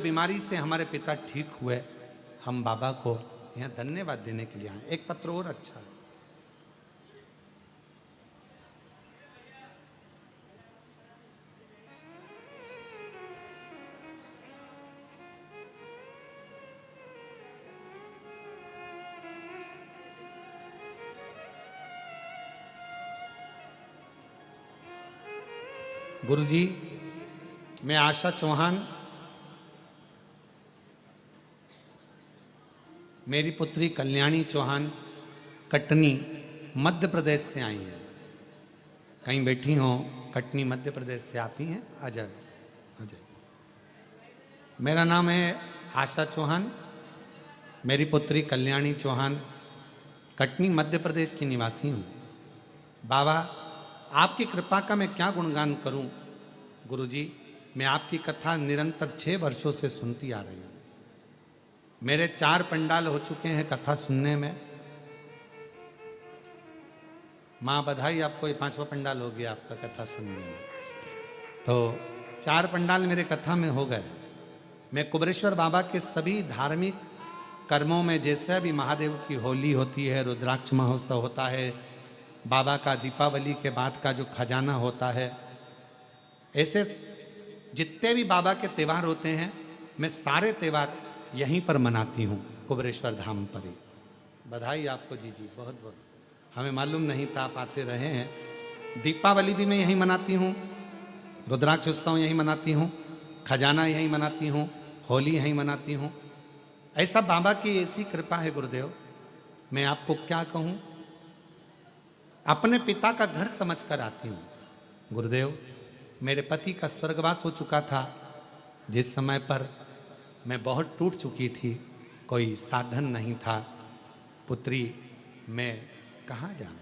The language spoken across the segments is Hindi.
बीमारी से हमारे पिता ठीक हुए, हम बाबा को यहाँ धन्यवाद देने के लिए आए। एक पत्र और अच्छा है। गुरुजी, मैं आशा चौहान, मेरी पुत्री कल्याणी चौहान कटनी मध्य प्रदेश से आई है। कहीं बैठी हो, कटनी मध्य प्रदेश से आप ही हैं? आ जाओ, आ जाओ। मेरा नाम है आशा चौहान, मेरी पुत्री कल्याणी चौहान कटनी मध्य प्रदेश की निवासी हूँ। बाबा, आपकी कृपा का मैं क्या गुणगान करूं? गुरुजी, मैं आपकी कथा निरंतर 6 वर्षों से सुनती आ रही हूं। मेरे 4 पंडाल हो चुके हैं कथा सुनने में। माँ बधाई आपको, ये 5वां पंडाल हो गया आपका कथा सुनने में। तो 4 पंडाल मेरे कथा में हो गए। मैं कुबरेश्वर बाबा के सभी धार्मिक कर्मों में, जैसे अभी महादेव की होली होती है, रुद्राक्ष महोत्सव होता है, बाबा का दीपावली के बाद का जो खजाना होता है, ऐसे जितने भी बाबा के त्यौहार होते हैं, मैं सारे त्यौहार यहीं पर मनाती हूँ, कुबरेश्वर धाम पर ही। बधाई आपको जी, बहुत बहुत। हमें मालूम नहीं था, आप आते रहे हैं। दीपावली भी मैं यहीं मनाती हूँ, रुद्राक्ष उत्सव यहीं मनाती हूँ, खजाना यहीं मनाती हूँ, होली यहीं मनाती हूँ। ऐसा बाबा की ऐसी कृपा है गुरुदेव, मैं आपको क्या कहूँ। अपने पिता का घर समझकर आती हूँ। गुरुदेव, मेरे पति का स्वर्गवास हो चुका था, जिस समय पर मैं बहुत टूट चुकी थी, कोई साधन नहीं था। पुत्री, मैं कहाँ जाऊँ?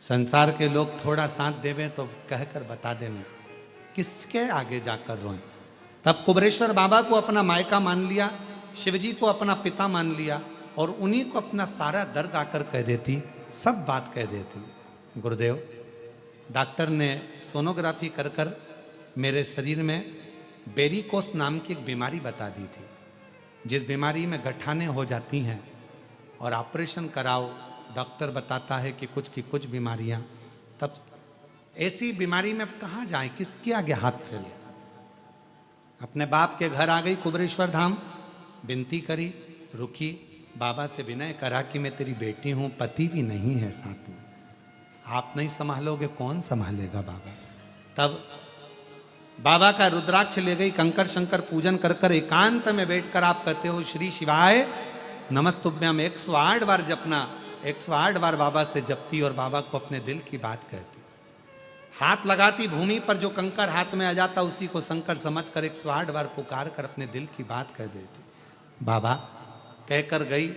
संसार के लोग थोड़ा साथ देवे तो कहकर बता दे, मैं किसके आगे जाकर रोएं। तब कुबरेश्वर बाबा को अपना मायका मान लिया, शिवजी को अपना पिता मान लिया, और उन्हीं को अपना सारा दर्द आकर कह देती, सब बात कह देती। गुरुदेव, डॉक्टर ने सोनोग्राफी कर कर मेरे शरीर में वेरिकोस नाम की एक बीमारी बता दी थी, जिस बीमारी में गठाने हो जाती हैं और ऑपरेशन कराओ, डॉक्टर बताता है कि कुछ की कुछ बीमारियां। तब ऐसी बीमारी में कहाँ जाएं, किसके आगे हाथ फैले? अपने बाप के घर आ गई कुबरेश्वर धाम, विनती करी, रुकी, बाबा से विनय करा कि मैं तेरी बेटी हूँ, पति भी नहीं है साथ में, आप नहीं संभालोगे, कौन संभालेगा बाबा? तब बाबा का रुद्राक्ष ले गई, कंकर शंकर पूजन कर कर एकांत में बैठकर आप कहते हो, श्री शिवाय नमस्तुभ्यम। 108 बार जपना, 108 बार बाबा से जपती और बाबा को अपने दिल की बात कहती। हाथ लगाती भूमि पर, जो कंकर हाथ में आ जाता उसी को शंकर समझकर 108 बार पुकार कर अपने दिल की बात कह देती। बाबा कहकर गई,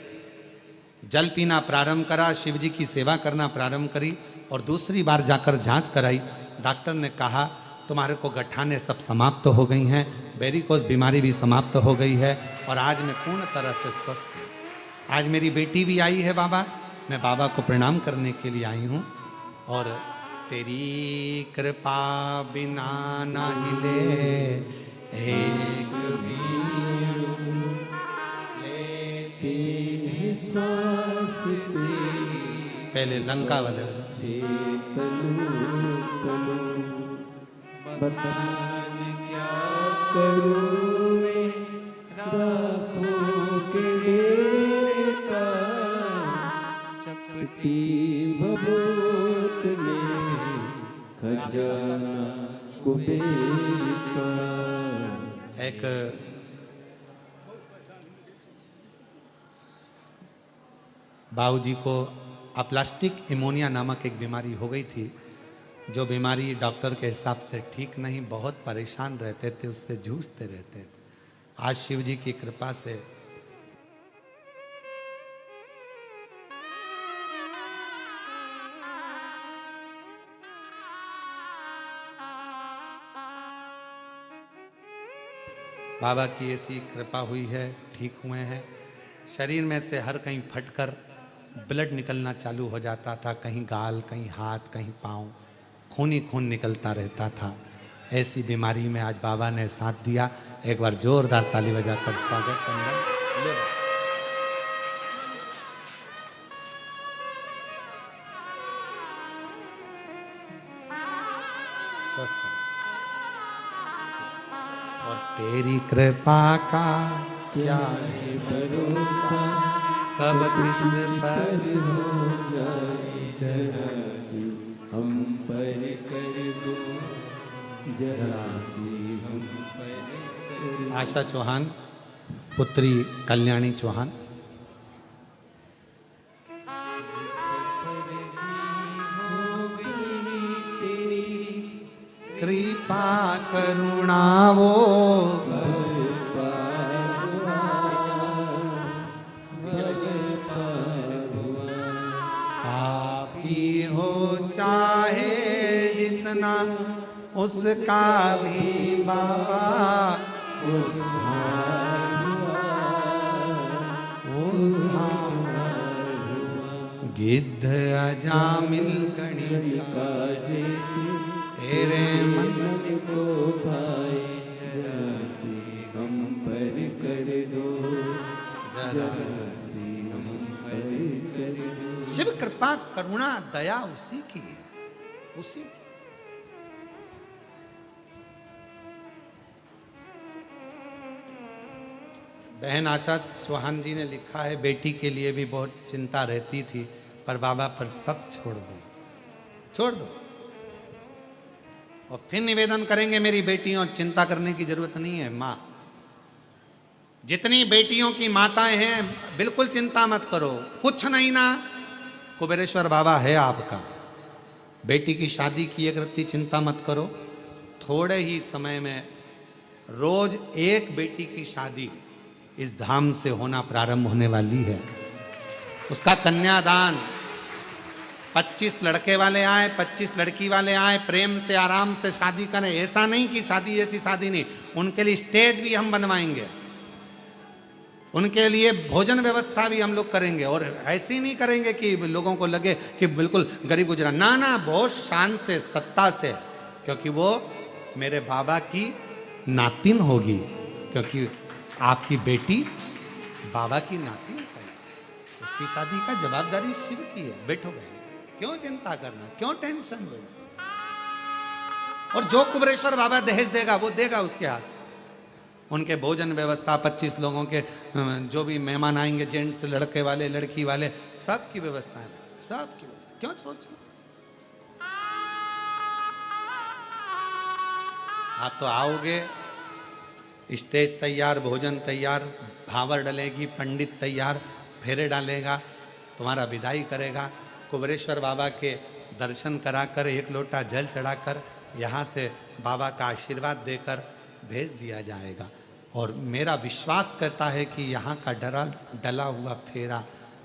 जल पीना प्रारंभ करा, शिव जी की सेवा करना प्रारंभ करी, और दूसरी बार जाकर जांच कराई। डॉक्टर ने कहा, तुम्हारे को गठाने सब समाप्त हो गई हैं, वेरिकोस बीमारी भी समाप्त हो गई है, और आज मैं पूर्ण तरह से स्वस्थ हूँ। आज मेरी बेटी भी आई है बाबा, मैं बाबा को प्रणाम करने के लिए आई हूँ। और तेरी कृपा बिना ना हिले एक भी लेती सांस तेरी। पहले लंका वाले से बतान क्या करूं मैं, राखों के डेरे का चपटी बबूत में खजाना कुबेर का। एक बाबूजी को अप्लास्टिक इमोनिया नामक एक बीमारी हो गई थी, जो बीमारी डॉक्टर के हिसाब से ठीक नहीं, बहुत परेशान रहते थे, उससे जूझते रहते थे। आज शिव जी की कृपा से बाबा की ऐसी कृपा हुई है, ठीक हुए हैं। शरीर में से हर कहीं फटकर ब्लड निकलना चालू हो जाता था, कहीं गाल, कहीं हाथ, कहीं पाँव, खून ही खून निकलता रहता था। ऐसी बीमारी में आज बाबा ने साथ दिया। एक बार जोरदार ताली बजाकर स्वागत करना। ले बस। स्वस्थ हो। और तेरी कृपा का क्या है भरोसा, कब किस पर हो जाए जरा सी हम पर कर दो, जरा सी हम पर कर दो। आशा चौहान, पुत्री कल्याणी चौहान। जिस पर भी हो गई तेरी कृपा करुणा वो पापी हो चाहे जितना उसका भी बाबा उद्धार गिद्ध अजामिल गणिका जैसी तेरे मन को भाई, जरा सी हम पर कर दो, जरा सी हम पर कर दो। शिव कृपा करुणा दया उसी की है, उसी की। बहन आशा चौहान जी ने लिखा है, बेटी के लिए भी बहुत चिंता रहती थी, पर बाबा पर सब छोड़ दो, छोड़ दो। और फिर निवेदन करेंगे मेरी बेटियों, चिंता करने की जरूरत नहीं है। माँ, जितनी बेटियों की माताएं हैं, बिल्कुल चिंता मत करो, कुछ नहीं ना, कुबेरेश्वर बाबा है आपका। बेटी की शादी की एक रत्ती चिंता मत करो, थोड़े ही समय में रोज एक बेटी की शादी इस धाम से होना प्रारंभ होने वाली है। उसका कन्यादान 25 लड़के वाले आए, 25 लड़की वाले आए, प्रेम से आराम से शादी करें। ऐसा नहीं कि शादी ऐसी शादी नहीं, उनके लिए स्टेज भी हम बनवाएंगे, उनके लिए भोजन व्यवस्था भी हम लोग करेंगे। और ऐसे ही नहीं करेंगे कि लोगों को लगे कि बिल्कुल गरीब गुजरा, ना ना, बहुत शान से, सत्ता से, क्योंकि वो मेरे बाबा की नातिन होगी, क्योंकि आपकी बेटी बाबा की नातिन है। उसकी शादी का जवाबदारी शिव की है। बैठो बहन, क्यों चिंता करना, क्यों टेंशन लेना। और जो कुबेरेश्वर बाबा दहेज देगा वो देगा उसके हाथ। उनके भोजन व्यवस्था, 25 लोगों के जो भी मेहमान आएंगे, जेंट्स, लड़के वाले, लड़की वाले, सबकी व्यवस्था है, सबकी व्यवस्था। क्यों सोचना। आप तो आओगे, स्टेज तैयार, भोजन तैयार, भावर डलेगी, पंडित तैयार, फेरे डालेगा, तुम्हारा विदाई करेगा, कुबेरेश्वर बाबा के दर्शन कराकर, एक लोटा जल चढ़ाकर, यहाँ से बाबा का आशीर्वाद देकर भेज दिया जाएगा। और मेरा विश्वास कहता है कि यहाँ का डला हुआ फेरा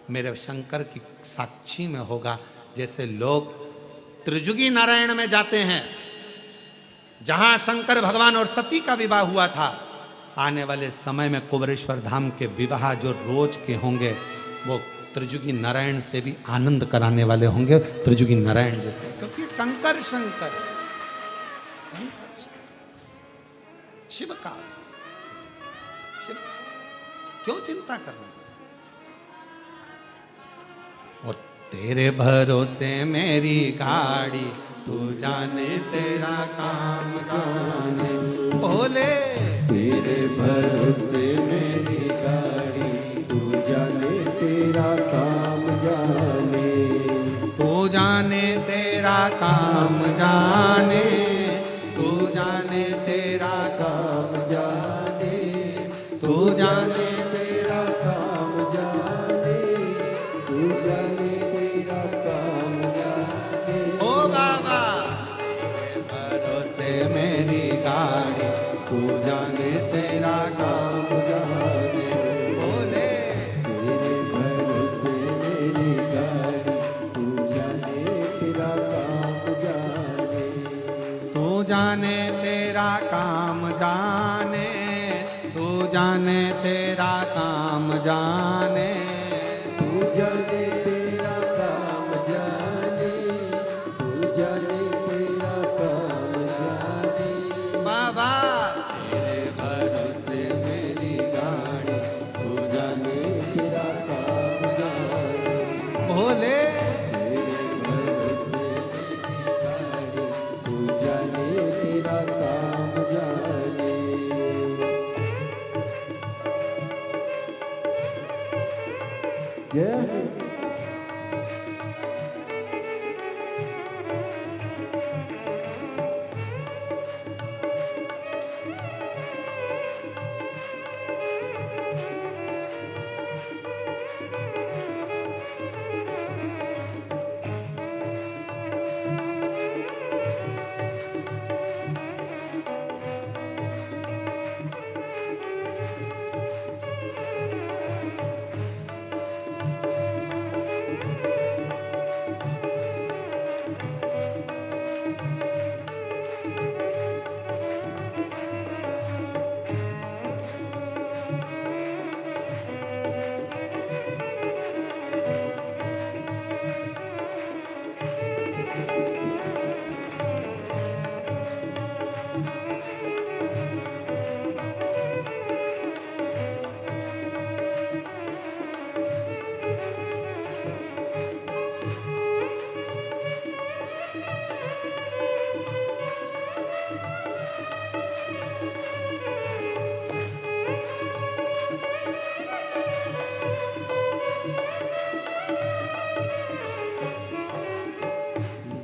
मेरे शंकर की साक्षी में होगा। जैसे लोग त्रिजुगी नारायण में जाते हैं, जहाँ शंकर भगवान और सती का विवाह हुआ था, आने वाले समय में कुबेरेश्वर धाम के विवाह जो रोज के होंगे, वो त्रिजुगी नारायण से भी आनंद कराने वाले होंगे, त्रिजुगी नारायण जैसे। क्योंकि कंकर शंकर, शिव का, शिव, क्यों चिंता करना। और तेरे भरोसे मेरी गाड़ी, तू जाने तेरा काम जाने, बोले तेरे भरोसे मेरी गाड़ी, तू जाने तेरा काम जाने, तू जाने तेरा काम जाने, तू जाने तेरा काम जाने, तू जाने तेरा काम जाने, तू जाने तेरा काम जाने। ओ बाबा, भरोसे मेरी गाड़ी, तू जाने तेरा काम जाने, बोले तेरे भरोसे मेरी गाड़ी, तू जाने तेरा काम जाने, तू जाने तेरा काम जाने, तू जाने तेरा काम जाने, तू जाने तेरा काम जाने, तू जाने तेरा काम जाने। बाबा तेरे भरोसे जय हो।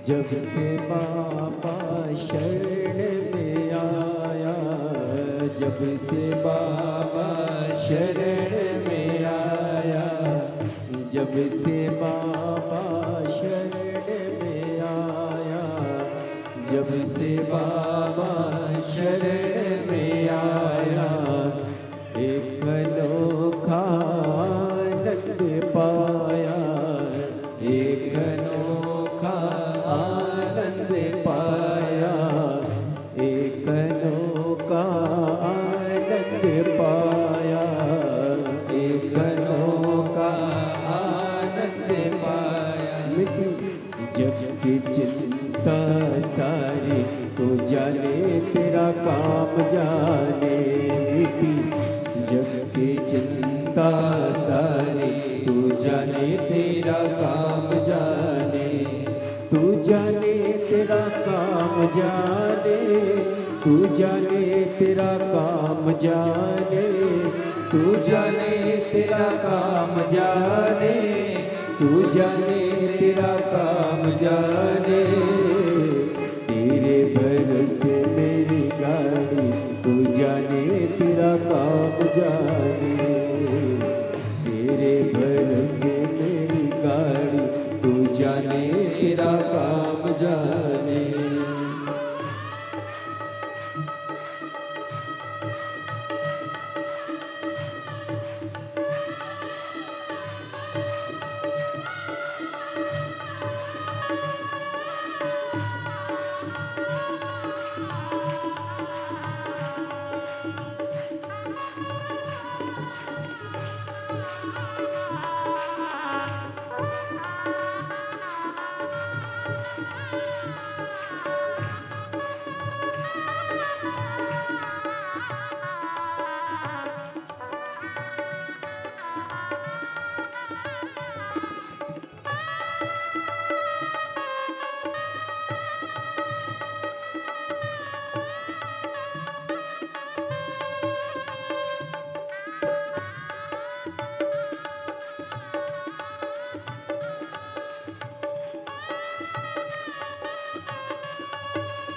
जब से बाबा शरण में आया, जब से बाबा शरण में आया, जब से बाबा शरण में आया, जब से बाबा शरण में आया, एक अनोखा आनंद पाया, एक अनोखा आनंद पाया, एक अनोखा आनंद पाया, एक अनोखा आनंद पाया। मिटी जग की चिंता सारी, तो जाने तेरा काम जाने। मिटी जग की चिंता सारी, तू जाने तेरा काम जाने। तू जाने तेरा काम जाने, तू जाने तेरा काम जाने, तू जाने तेरा काम जाने, तू जाने तेरा काम जाने। तेरे भरोसे मेरी गाड़ी, तू जाने तेरा काम जाने। तेरे भरोसे मेरी गाड़ी, तू जाने तेरा काम जाने।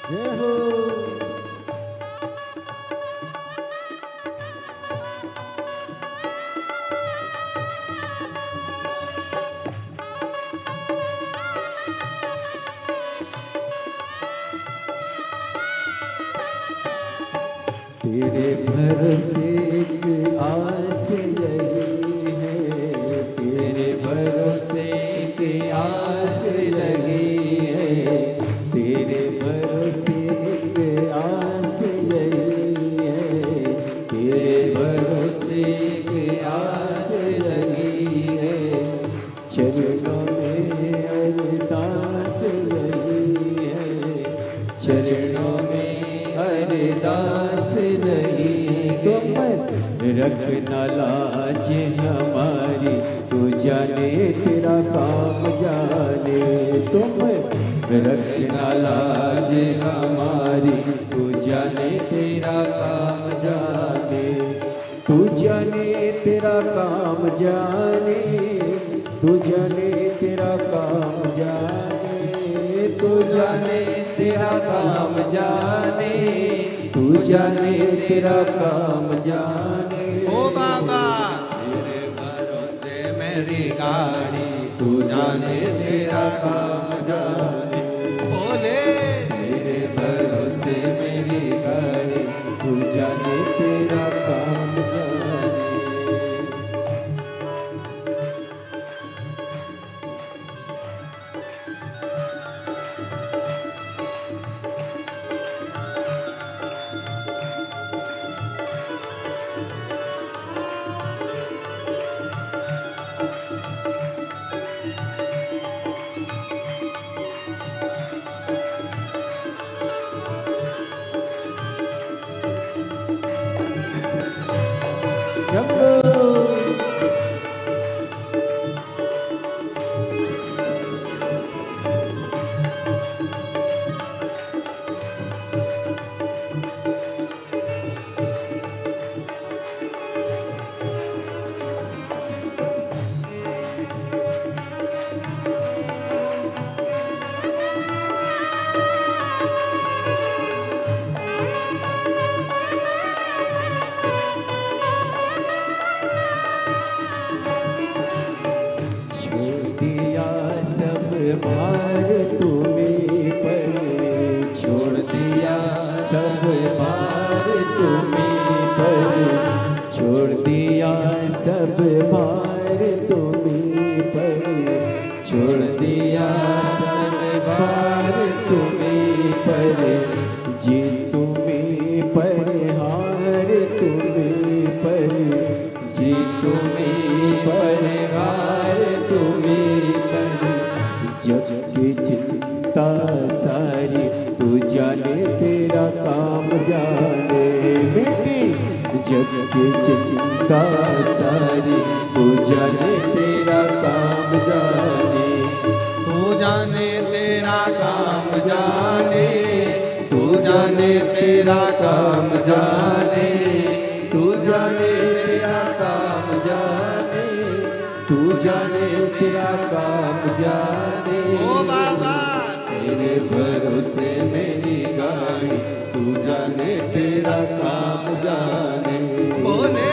जय हो। तेरे भरोसे एक आस लगी है, तेरे भरोसे एक आस लगी है, तेरे भरोसे एक आस लगी है, तेरे भरोसे एक आस लगी है। चरणों में अरदास लगी है, चरणों में अरदास लगी। तुम रखना लाज हमारी, तू जाने तेरा काम जाने। तुम रखना लाज हमारी, तू जाने तेरा काम जाने। तू जाने तेरा काम जाने, तू जाने तेरा काम जाने, तू जाने तेरा काम जाने, तू जाने तेरा काम जाने। ओ बाबा तेरे भरोसे मेरी गाड़ी, तू जाने तेरा काम जाने। बोले तेरे भरोसे मेरी गाड़ी, तू जाने तेरा काम जाने। छोड़ दिया सब भार तुम्हें पर, छोड़ दिया सब भार तुम्हें पर, छोड़ दिया सब भार तुम्हें पर, छोड़ दिया सब भार तुम्हें पर, जी तुम्हें पर हार तुम्हें पर, जी तुम्हें पर हार तुम्हें पर। जग की चिंता सारी तू जाने तेरा काम जाने बेटी, जग की चिंता सारी तू जाने तेरा काम जाने। तू जाने तेरा काम जाने, तू जाने तेरा काम जाने, तू जाने तेरा काम जाने, तू जाने तेरा काम जाने। ओ बाबा तेरे भरोसे मेरी गाड़ी, तू जाने तेरा काम जाने। बोले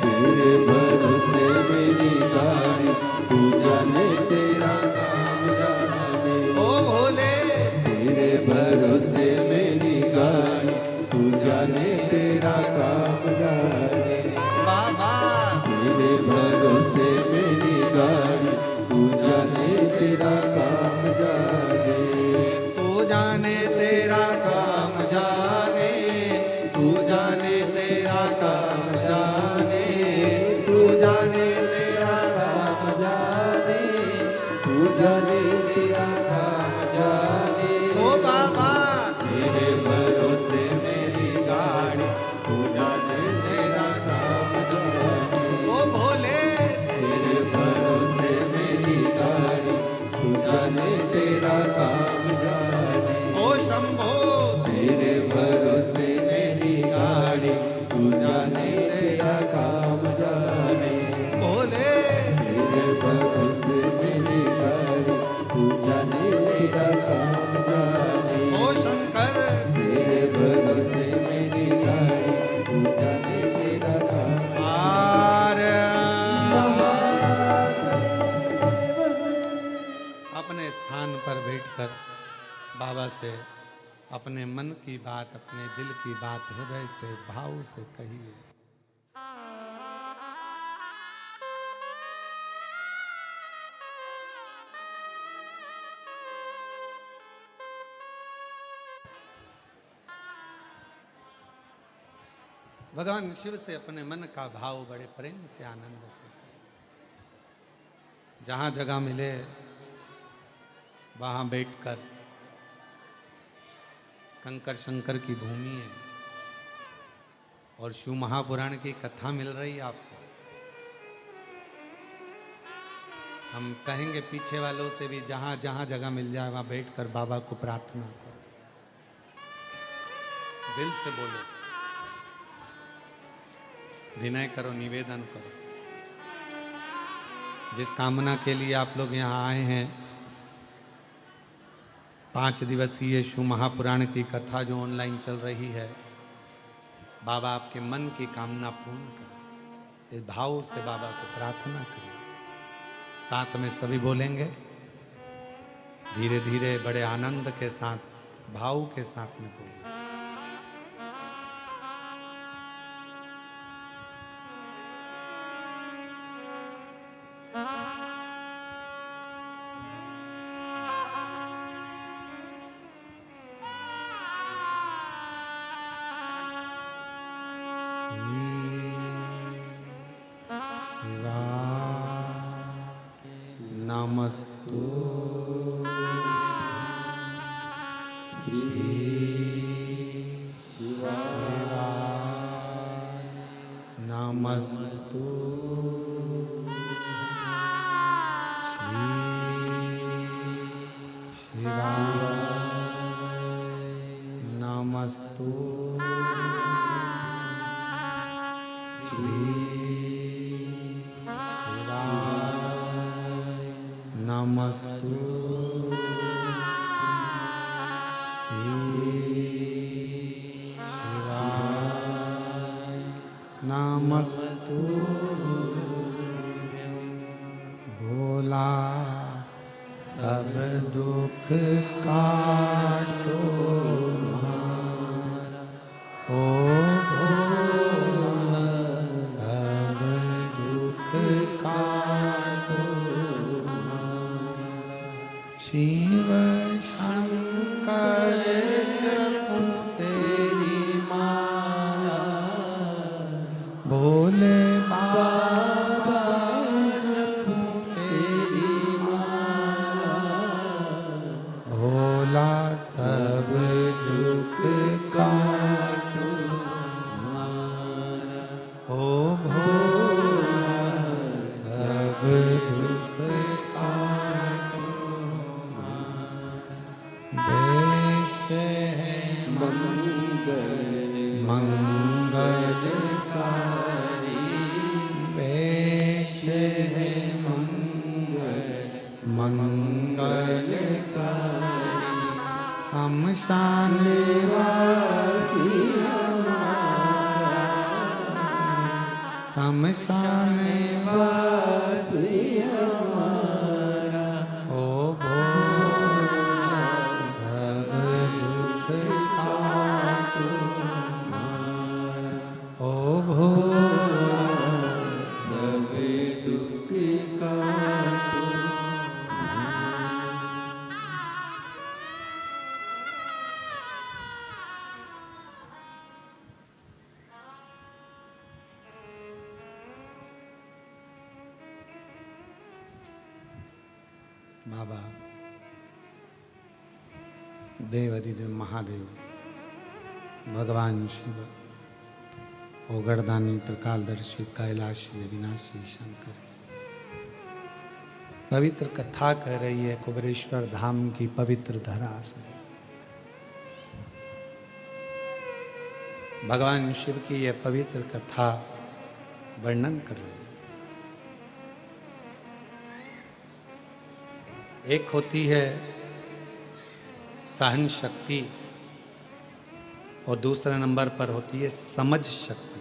तेरे भरोसे मेरी गाड़ी, तू जाने तेरा काम जाने। ओ भोले तेरे भरोसे मेरी गाड़ी, तू जाने तेरा काम जाने। बाबा तेरे भरोसे मेरी गाड़ी, तू जाने तेरा काम जाने। तू जाने तेरा काम जाने, तू जाने तेरा काम जाने, तू जाने तेरा काम जाने, तू जाने तेरा काम जाने। ओ बाबा तेरे भरोसे मेरी गाड़ी, तू जाने तेरा काम जाने। ओ भोले तेरे भरोसे मेरी गाड़ी, तू जाने तेरा काम जाने। ओ शंभो तेरे भरोसे मेरी गाड़ी, तू जाने तेरा काम जाने। भोले तेरे भरोसे मेरी गाड़ी, तू जाने तेरा काम जाने। ओ शंकर तेरे भरोसे मेरी गाड़ी, तू जाने तेरा काम आर अपने स्थान पर बैठकर बाबा से अपने मन की बात, अपने दिल की बात हृदय से भाव से कहिए। भगवान शिव से अपने मन का भाव बड़े प्रेम से आनंद से, जहां जगह मिले वहां बैठकर, कंकर शंकर की भूमि है और शिव महापुराण की कथा मिल रही है आपको। हम कहेंगे पीछे वालों से भी, जहां जहां जगह मिल जाए वहां बैठकर बाबा को प्रार्थना करो, दिल से बोलो, विनय करो, निवेदन करो। जिस कामना के लिए आप लोग यहाँ आए हैं, 5 दिवसीय शिव महापुराण की कथा जो ऑनलाइन चल रही है, बाबा आपके मन की कामना पूर्ण करें। इस भाव से बाबा को प्रार्थना करें। साथ में सभी बोलेंगे, धीरे धीरे बड़े आनंद के साथ, भाव के साथ में बोलें। नमस्तु श्री शिवाय नमस्तु श्री शिवाय नमस्तु श्री नमस्तु श्री शिवाय नमस्तु भोला सब दुख काटो हमारा, ओ भोला सब दुख काटो शिव शंकर जपो तेरी माला, भोले बाबा जपो तेरी माला, भोला सब दुख काटो हमारा, ओ भोला सब दुख काटो। वेश है मंगलकारी, वेश है मंगलकारी, शमशान वासी हमारा, शमशान वासी हमारा, ओ भोला सब दुख काटो हमारा, ओ भोला सब दुख काटो। बाबा देवाधिदेव महादेव भगवान शिव ओगरदानी त्रिकालदर्शी कैलाशी अविनाशी शंकर पवित्र कथा कह रही है कुबेरेश्वर धाम की पवित्र धरा से। भगवान शिव की यह पवित्र कथा वर्णन कर रही है। एक होती है सहन शक्ति और दूसरे नंबर पर होती है समझ शक्ति।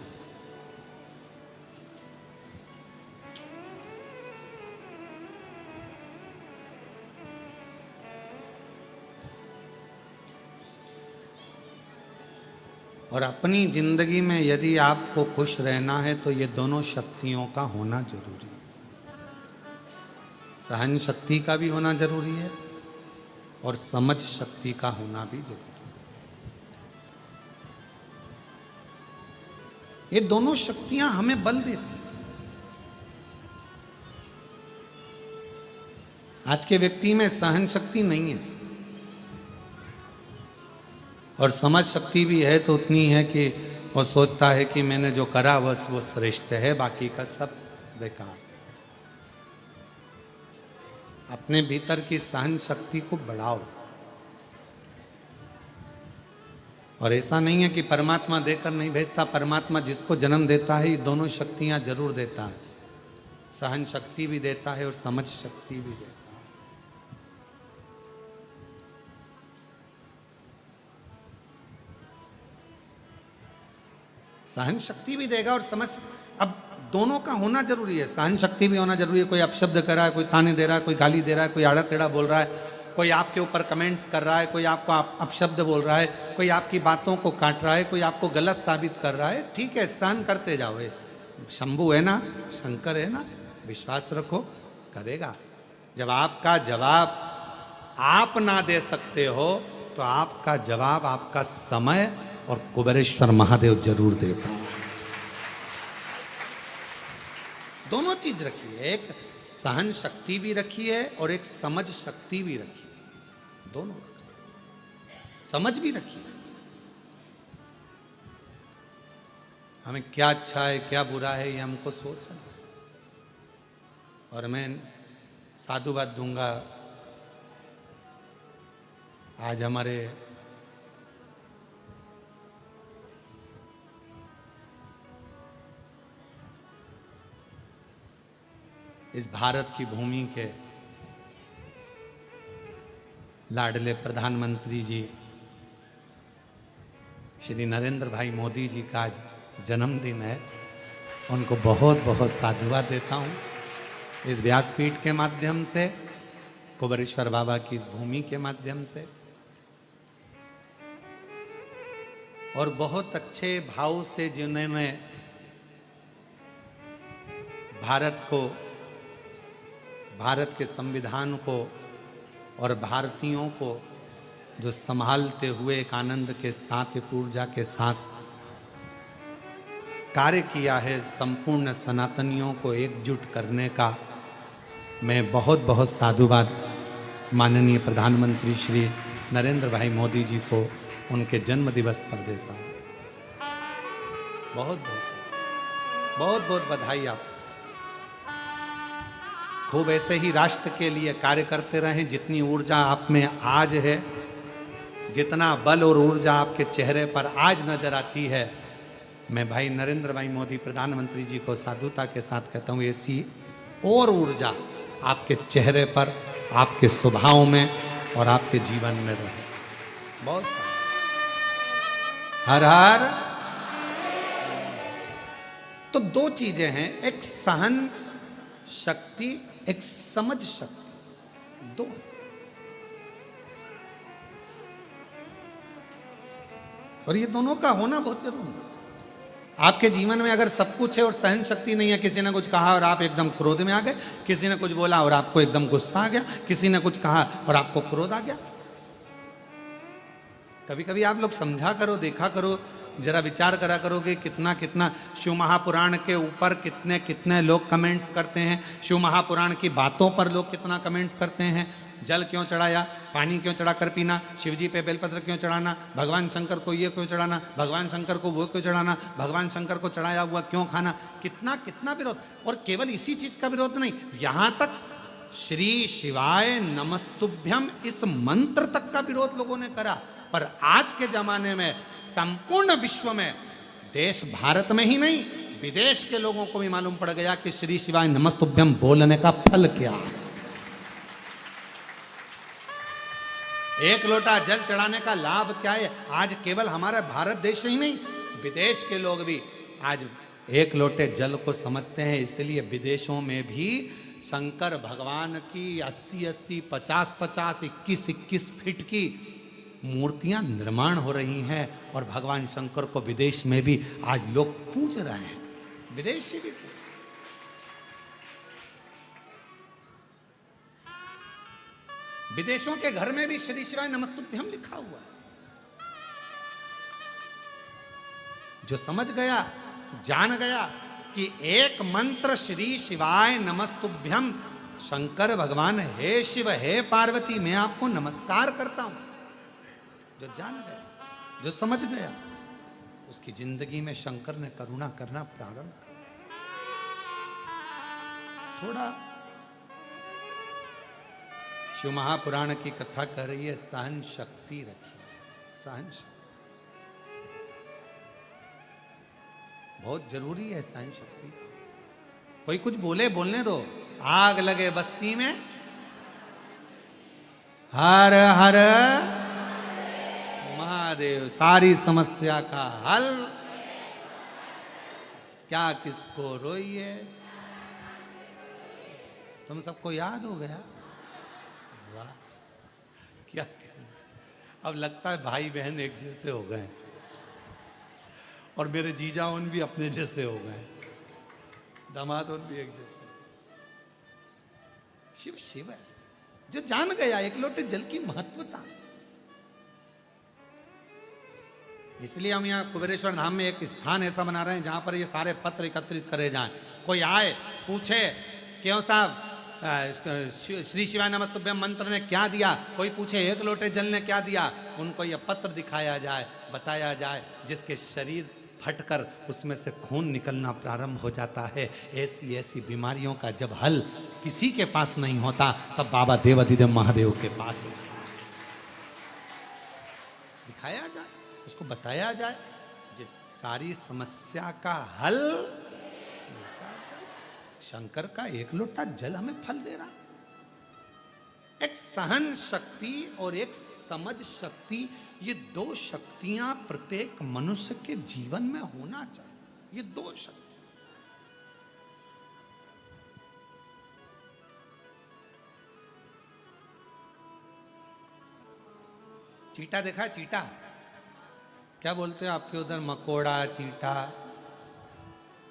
और अपनी जिंदगी में यदि आपको खुश रहना है तो ये दोनों शक्तियों का होना जरूरी है। सहन शक्ति का भी होना जरूरी है और समझ शक्ति का होना भी जरूरी है। ये दोनों शक्तियां हमें बल देती हैं। आज के व्यक्ति में सहन शक्ति नहीं है और समझ शक्ति भी है तो उतनी है कि वो सोचता है कि मैंने जो करा बस वो श्रेष्ठ है, बाकी का सब बेकार। अपने भीतर की सहन शक्ति को बढ़ाओ। और ऐसा नहीं है कि परमात्मा देकर नहीं भेजता, परमात्मा जिसको जन्म देता है ये दोनों शक्तियां जरूर देता है। सहन शक्ति भी देता है और समझ शक्ति भी देता है। सहन शक्ति भी देगा और समझ, अब दोनों का होना जरूरी है। सहन शक्ति भी होना जरूरी है। कोई अपशब्द कर रहा है, कोई ताने दे रहा है, कोई गाली दे रहा है, कोई आड़ा टेढ़ा बोल रहा है, कोई आपके ऊपर कमेंट्स कर रहा है, कोई आपको अपशब्द बोल रहा है, कोई आपकी बातों को काट रहा है, कोई आपको गलत साबित कर रहा है, ठीक है, सहन करते जाओ। शंभू है ना, शंकर है ना, विश्वास रखो, करेगा। जब आपका जवाब आप ना दे सकते हो तो आपका जवाब आपका समय और कुबेरेश्वर महादेव जरूर देगा। दोनों चीज रखी है, एक सहन शक्ति भी रखी है और एक समझ शक्ति भी रखी है। दोनों समझ भी रखी है, हमें क्या अच्छा है क्या बुरा है ये हमको सोचना। और मैं साधुवाद दूंगा, आज हमारे इस भारत की भूमि के लाडले प्रधानमंत्री जी श्री नरेंद्र भाई मोदी जी का आज जन्मदिन है। उनको बहुत बहुत साधुवाद देता हूँ इस व्यासपीठ के माध्यम से, कुबेरेश्वर बाबा की इस भूमि के माध्यम से। और बहुत अच्छे भाव से जिन्होंने भारत को, भारत के संविधान को और भारतीयों को जो संभालते हुए एक आनंद के साथ, एक ऊर्जा के साथ कार्य किया है, संपूर्ण सनातनियों को एकजुट करने का, मैं बहुत बहुत साधुवाद माननीय प्रधानमंत्री श्री नरेंद्र भाई मोदी जी को उनके जन्म दिवस पर देता हूँ। बहुत बहुत बहुत बधाई आपको। खूब ऐसे ही राष्ट्र के लिए कार्य करते रहें। जितनी ऊर्जा आप में आज है, जितना बल और ऊर्जा आपके चेहरे पर आज नजर आती है, मैं भाई नरेंद्र भाई मोदी प्रधानमंत्री जी को साधुता के साथ कहता हूँ, ऐसी और ऊर्जा आपके चेहरे पर, आपके स्वभाव में और आपके जीवन में रहे। बहुत हर हर। तो दो चीजें हैं, एक सहन शक्ति, एक समझ शक्ति, दो। और ये दोनों का होना बहुत जरूरी है। आपके जीवन में अगर सब कुछ है और सहन शक्ति नहीं है, किसी ने कुछ कहा और आप एकदम क्रोध में आ गए, किसी ने कुछ बोला और आपको एकदम गुस्सा आ गया, किसी ने कुछ कहा और आपको क्रोध आ गया। कभी कभी आप लोग समझा करो, देखा करो, जरा विचार करा करोगे कितना कितना शिव महापुराण के ऊपर कितने कितने लोग कमेंट्स करते हैं, शिव महापुराण की बातों पर लोग कितना कमेंट्स करते हैं। जल क्यों चढ़ाया, पानी क्यों चढ़ाकर पीना, शिव जी पे बेलपत्र क्यों चढ़ाना, भगवान शंकर को ये क्यों चढ़ाना, भगवान शंकर को वो क्यों चढ़ाना, भगवान शंकर को चढ़ाया हुआ क्यों खाना, कितना कितना विरोध। और केवल इसी चीज का विरोध नहीं, यहाँ तक श्री शिवाय नमस्तुभ्यम इस मंत्र तक का विरोध लोगों ने करा। पर आज के जमाने में संपूर्ण विश्व में, देश भारत में ही नहीं विदेश के लोगों को भी मालूम पड़ गया कि श्री शिवाय नमस्तुभ्यम बोलने का फल क्या है। एक लोटा जल चढ़ाने का लाभ क्या है। आज केवल हमारा भारत देश ही नहीं, विदेश के लोग भी आज एक लोटे जल को समझते हैं। इसलिए विदेशों में भी शंकर भगवान की 80-80, 50-50, 21-21 फीट की मूर्तियां निर्माण हो रही हैं और भगवान शंकर को विदेश में भी आज लोग पूज रहे हैं, विदेशी भी। विदेशों के घर में भी श्री शिवाय नमस्तुभ्यम लिखा हुआ है। जो समझ गया, जान गया कि एक मंत्र श्री शिवाय नमस्तुभ्यम, शंकर भगवान हे शिव हे पार्वती मैं आपको नमस्कार करता हूं, जो जान गया, जो समझ गया, उसकी जिंदगी में शंकर ने करुणा करना प्रारंभ कर दिया। थोड़ा शिव महापुराण की कथा कह रही है, सहन शक्ति रखिए, सहन शक्ति बहुत जरूरी है। सहन शक्ति कोई कुछ बोले, बोलने दो। आग लगे बस्ती में, हर हर महादेव, सारी समस्या का हल। क्या किसको रोइए। तुम सबको याद हो गया? वाह, क्या कहना। अब लगता है भाई बहन एक जैसे हो गए, और मेरे जीजा उन भी अपने जैसे हो गए, दामाद उन भी एक जैसे। शिव शिव है जो जान गया एक लोटे जल की महत्वता। इसलिए हम यहाँ कुबेरेश्वर धाम में एक स्थान ऐसा बना रहे हैं जहां पर ये सारे पत्र एकत्रित करे जाएं। कोई आए पूछे, क्यों साहब श्री शिवाय नमस्तुभ्यम मंत्र ने क्या दिया, कोई पूछे एक लोटे जल ने क्या दिया, उनको यह पत्र दिखाया जाए, बताया जाए, जिसके शरीर फटकर उसमें से खून निकलना प्रारंभ हो जाता है। ऐसी ऐसी बीमारियों का जब हल किसी के पास नहीं होता, तब बाबा देवाधिदेव महादेव के पास होता है। दिखाया जाए, उसको बताया जाए, जो सारी समस्या का हल। शंकर का एक लोटा जल हमें फल दे रहा। एक सहन शक्ति और एक समझ शक्ति, ये दो शक्तियां प्रत्येक मनुष्य के जीवन में होना चाहिए। ये दो शक्ति। चीटा देखा है? चीटा क्या बोलते हो आपके उधर? मकोड़ा, चीटा,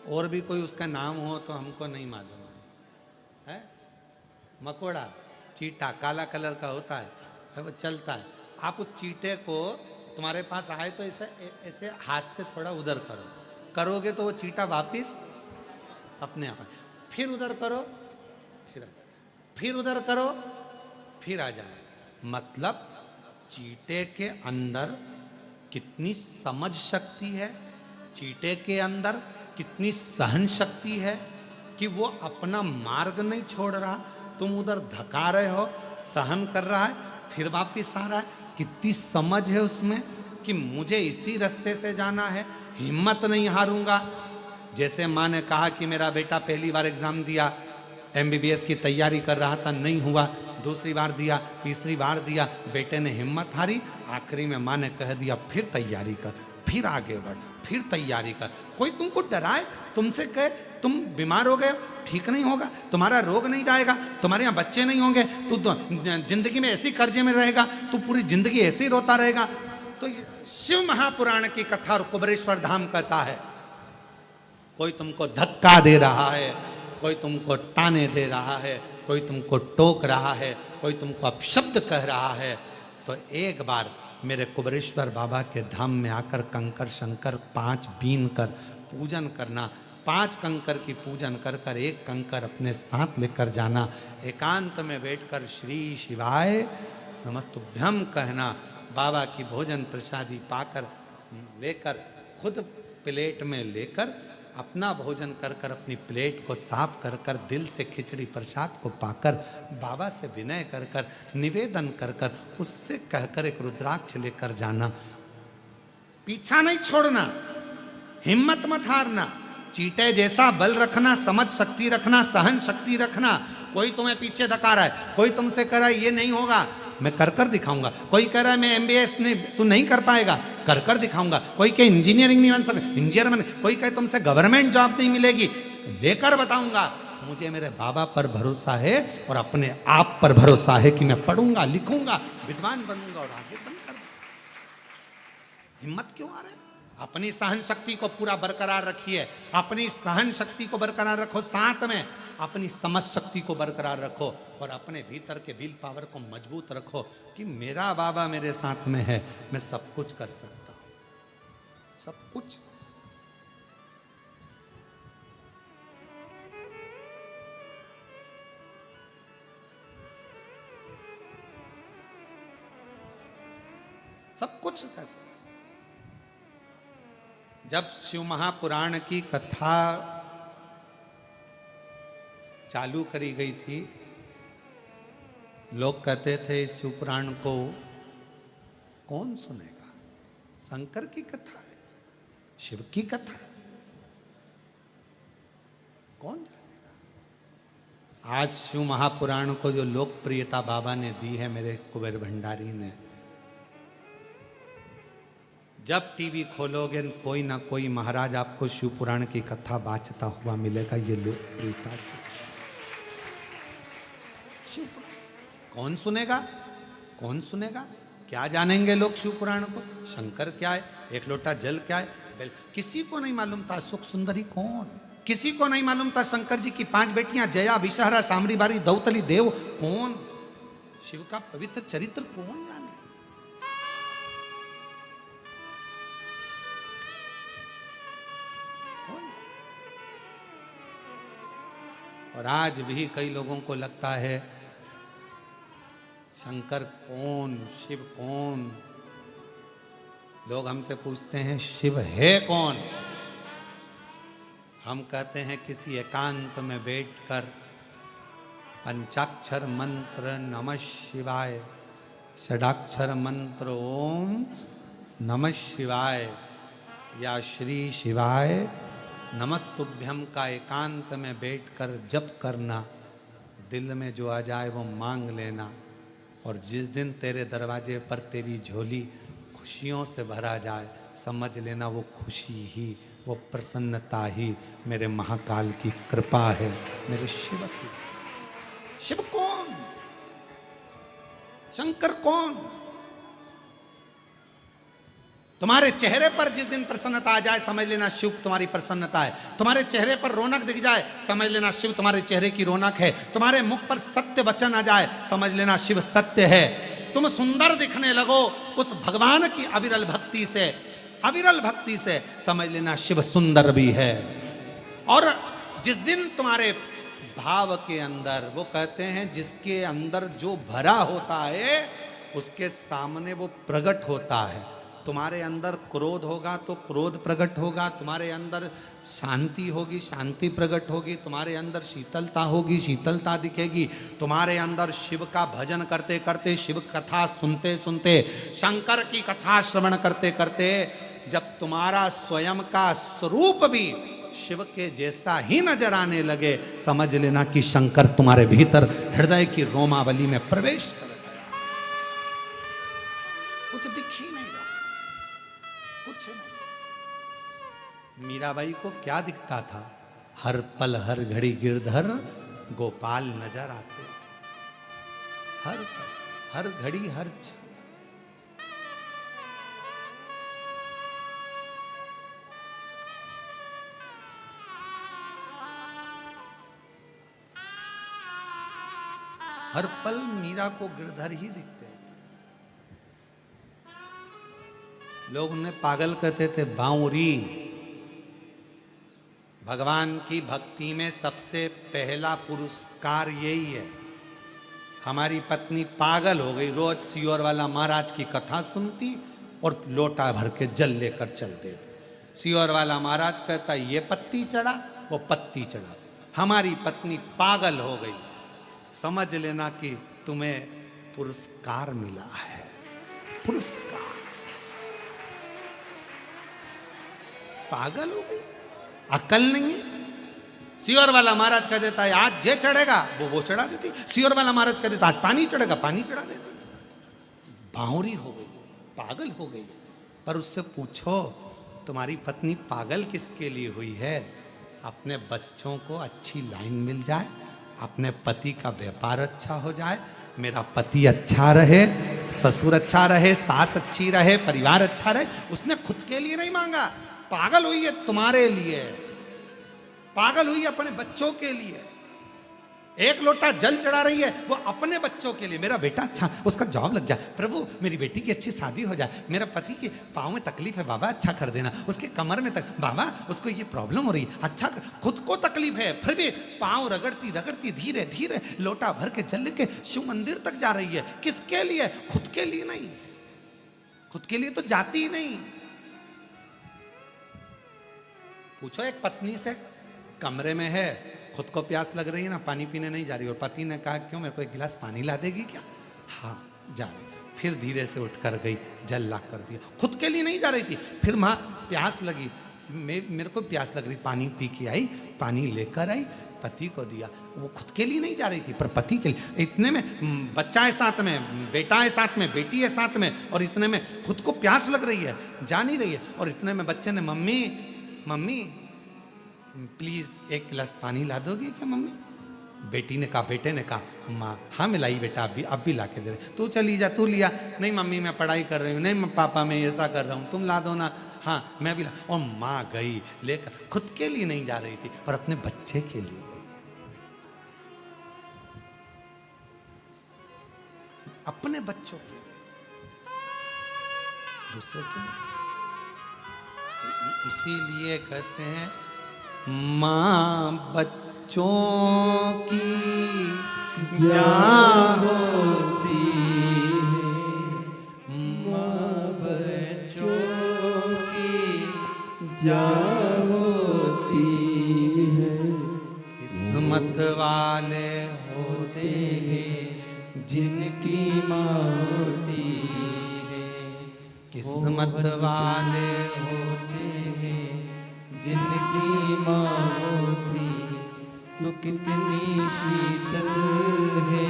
और भी कोई उसका नाम हो तो हमको नहीं मालूम है। मकोड़ा, चीटा काला कलर का होता है, वो चलता है। आप उस चीटे को तुम्हारे पास आए तो ऐसे ऐसे हाथ से थोड़ा उधर करो, करोगे तो वो चीटा वापिस अपने आप, फिर उधर करो, फिर आ जाए, फिर उधर करो, फिर आ जाए। मतलब चीटे के अंदर कितनी समझ शक्ति है, चीटे के अंदर कितनी सहन शक्ति है कि वो अपना मार्ग नहीं छोड़ रहा। तुम उधर धका रहे हो, सहन कर रहा है, फिर वापिस आ रहा है। कितनी समझ है उसमें कि मुझे इसी रास्ते से जाना है, हिम्मत नहीं हारूंगा। जैसे माँ ने कहा कि मेरा बेटा पहली बार एग्जाम दिया, MBBS की तैयारी कर रहा था, नहीं हुआ, दूसरी बार दिया, तीसरी बार दिया, बेटे ने हिम्मत हारी। आखिरी में माँ ने कह दिया फिर तैयारी कर, फिर आगे बढ़, फिर तैयारी कर। कोई तुमको डराए, तुमसे कहे तुम बीमार हो गए, ठीक नहीं होगा, तुम्हारा रोग नहीं जाएगा, तुम्हारे यहाँ बच्चे नहीं होंगे, तू तो जिंदगी में ऐसी कर्जे में रहेगा, तू पूरी जिंदगी ऐसे ही रोता रहेगा। तो शिव महापुराण की कथा और कुबेरेश्वर धाम कहता है, कोई तुमको धक्का दे रहा है, कोई तुमको ताने दे रहा है, कोई तुमको टोक रहा है, कोई तुमको अपशब्द कह रहा है, तो एक बार मेरे कुबेरेश्वर बाबा के धाम में आकर कंकर शंकर 5 बीन कर पूजन करना। 5 कंकर की पूजन कर कर एक कंकर अपने साथ लेकर जाना। एकांत में बैठकर श्री शिवाय नमस्तुभ्यम कहना। बाबा की भोजन प्रसादी पाकर लेकर, खुद प्लेट में लेकर अपना भोजन कर कर अपनी प्लेट को साफ कर कर, दिल से खिचड़ी प्रसाद को पाकर, बाबा से विनय कर कर, निवेदन कर कर, उससे कहकर एक रुद्राक्ष लेकर जाना। पीछा नहीं छोड़ना, हिम्मत मत हारना, चीटे जैसा बल रखना, समझ शक्ति रखना, सहन शक्ति रखना। कोई तुम्हें पीछे धका रहा है, कोई तुमसे कह रहा है ये नहीं होगा, मैं कर कर दिखाऊंगा। कोई कह रहा है मैं MBBS नहीं, तू नहीं कर पाएगा, कर कर दिखाऊंगा। कोई कहे इंजीनियरिंग नहीं बन सकता, इंजीनियर बन। कोई कहे तुमसे गवर्नमेंट जॉब नहीं मिलेगी, लेकर बताऊंगा। मुझे मेरे बाबा पर भरोसा है और अपने आप पर भरोसा है कि मैं पढ़ूंगा, लिखूंगा, विद्वान बनूंगा और आगे बनकर। हिम्मत क्यों आ रहा है? अपनी सहन शक्ति को पूरा बरकरार रखिए, अपनी सहन शक्ति को बरकरार रखो, साथ में अपनी समझ शक्ति को बरकरार रखो और अपने भीतर के विल पावर को मजबूत रखो कि मेरा बाबा मेरे साथ में है, मैं सब कुछ कर सकता हूं, सब कुछ। सब कुछ कर सकता। जब शिव महापुराण की कथा चालू करी गई थी, लोग कहते थे इस शिव पुराण को कौन सुनेगा? शंकर की कथा है, शिव की कथा है, कौन जानेगा? आज शिव महापुराण को जो लोकप्रियता बाबा ने दी है मेरे कुबेर भंडारी ने, जब टीवी खोलोगे कोई ना कोई महाराज आपको शिव पुराण की कथा बाचता हुआ मिलेगा। ये लोकप्रियता शिव पुराण कौन सुनेगा, कौन सुनेगा? क्या जानेंगे लोग शिव पुराण को? शंकर क्या है, एक लोटा जल क्या है? किसी को नहीं मालूम था सुख सुंदरी कौन, किसी को नहीं मालूम था शंकर जी की 5 बेटियां जया, विषहरा, सामरी बारी, दौतली देव कौन, शिव का पवित्र चरित्र कौन जाने। कौन जाने? और आज भी कई लोगों को लगता है शंकर कौन, शिव कौन। लोग हमसे पूछते हैं शिव है कौन? हम कहते हैं किसी एकांत में बैठकर पंचाक्षर मंत्र नमः शिवाय, षडाक्षर मंत्र ओम नमः शिवाय या श्री शिवाय नमस्तुभ्यम का एकांत में बैठकर जप करना, दिल में जो आ जाए वो मांग लेना। और जिस दिन तेरे दरवाजे पर तेरी झोली खुशियों से भरा जाए, समझ लेना वो खुशी ही, वो प्रसन्नता ही मेरे महाकाल की कृपा है, मेरे शिव की। शिव कौन, शंकर कौन? तुम्हारे चेहरे पर जिस दिन प्रसन्नता आ जाए समझ लेना शिव तुम्हारी प्रसन्नता है। तुम्हारे चेहरे पर रौनक दिख जाए समझ लेना शिव तुम्हारे चेहरे की रौनक है। तुम्हारे मुख पर सत्य वचन आ जाए समझ लेना शिव सत्य है। तुम सुंदर दिखने लगो उस भगवान की अविरल भक्ति से, अविरल भक्ति से समझ लेना शिव सुंदर भी है। और जिस दिन तुम्हारे भाव के अंदर, वो कहते हैं जिसके अंदर जो भरा होता है उसके सामने वो प्रकट होता है। तुम्हारे अंदर क्रोध होगा तो क्रोध प्रकट होगा, तुम्हारे अंदर शांति होगी शांति प्रकट होगी, तुम्हारे अंदर शीतलता होगी शीतलता दिखेगी। तुम्हारे अंदर शिव का भजन करते करते, शिव कथा सुनते सुनते, शंकर की कथा श्रवण करते करते, जब तुम्हारा स्वयं का स्वरूप भी शिव के जैसा ही नजर आने लगे, समझ लेना कि शंकर तुम्हारे भीतर हृदय की रोमावली में प्रवेश कर गया। कुछ दिख ही नहीं रहा, कुछ नहीं। मीराबाई को क्या दिखता था? हर पल हर घड़ी गिरधर गोपाल नजर आते थे, हर पल हर घड़ी हर क्षण। हर पल मीरा को गिरधर ही दिखते थे। लोग उन्हें पागल कहते थे, बांवरी। भगवान की भक्ति में सबसे पहला पुरस्कार यही है। हमारी पत्नी पागल हो गई, रोज सियोर वाला महाराज की कथा सुनती और लोटा भर के जल लेकर चल देती। सियोर वाला महाराज कहता ये पत्ती चढ़ा, वो पत्ती चढ़ा। हमारी पत्नी पागल हो गई, समझ लेना कि तुम्हें पुरस्कार मिला है, पुरस्कार। पागल हो गई, अकल नहीं है। सियोर वाला महाराज कह देता है आज ये चढ़ेगा, वो चढ़ा देती। सियोर वाला महाराज कह देता आज पानी चढ़ेगा, पानी चढ़ा देती। बावरी हो गई, पागल हो गई। पर उससे पूछो तुम्हारी पत्नी पागल किसके लिए हुई है? अपने बच्चों को अच्छी लाइन मिल जाए, अपने पति का व्यापार अच्छा हो जाए, मेरा पति अच्छा रहे, ससुर अच्छा रहे, सास अच्छी रहे, परिवार अच्छा रहे। उसने खुद के लिए नहीं मांगा, पागल हुई है तुम्हारे लिए, पागल हुई है अपने बच्चों के लिए। एक लोटा जल चढ़ा रही है वो अपने बच्चों के लिए, मेरा बेटा अच्छा, उसका जॉब लग जाए, प्रभु मेरी बेटी की अच्छी शादी हो जाए, मेरा पति के पाँव में तकलीफ है बाबा अच्छा कर देना, उसके कमर में तक बाबा उसको ये प्रॉब्लम हो रही अच्छा कर। खुद को तकलीफ है फिर भी पाँव रगड़ती रगड़ती धीरे धीरे लोटा भर के जल के शिव मंदिर तक जा रही है। किसके लिए? खुद के लिए नहीं, खुद के लिए तो जाती ही नहीं। पूछो एक पत्नी से, कमरे में है, खुद को प्यास लग रही है ना, पानी पीने नहीं जा रही, और पति ने कहा क्यों, मेरे को एक गिलास पानी ला देगी क्या? हाँ जा रही। फिर धीरे से उठकर गई, जल ला कर दिया। खुद के लिए नहीं जा रही थी। फिर माँ प्यास लगी, मेरे को प्यास लग रही, पानी पी के आई, पानी लेकर आई, पति को दिया। वो खुद के लिए नहीं जा रही थी पर पति के लिए। इतने में बच्चा है साथ में, बेटा है साथ में, बेटी है साथ में, और इतने में खुद को प्यास लग रही है, जा नहीं रही है, और इतने में बच्चे ने मम्मी मम्मी प्लीज एक गिलास पानी ला दोगी क्या मम्मी? बेटी ने कहा, बेटे ने कहा, माँ हाँ मैं लाई बेटा, अब भी ला के दे रहे। तू चली जा, तू लिया। नहीं मम्मी मैं पढ़ाई कर रही हूँ, नहीं पापा मैं ऐसा कर रहा हूँ, तुम ला दो ना। हाँ मैं भी ला। और माँ गई लेकर, खुद के लिए नहीं जा रही थी पर अपने बच्चे के लिए गई, अपने बच्चों के लिए, दूसरे के लिए। इसीलिए कहते हैं माँ बच्चों की जान होती है, माँ बच्चों की जान होती है। किस्मत वाले होते हैं जिनकी माँ होती है, किस्मत वाले होते हैं जिनकी माँ होती। तो कितनी शीतल है,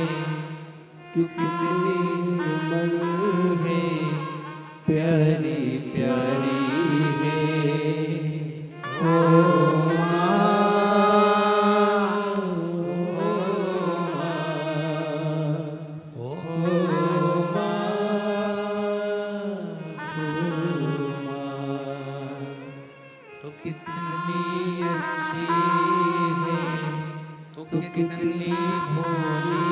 तो कितनी निर्मल है, प्यारी प्यारी है ओ कितनी भोली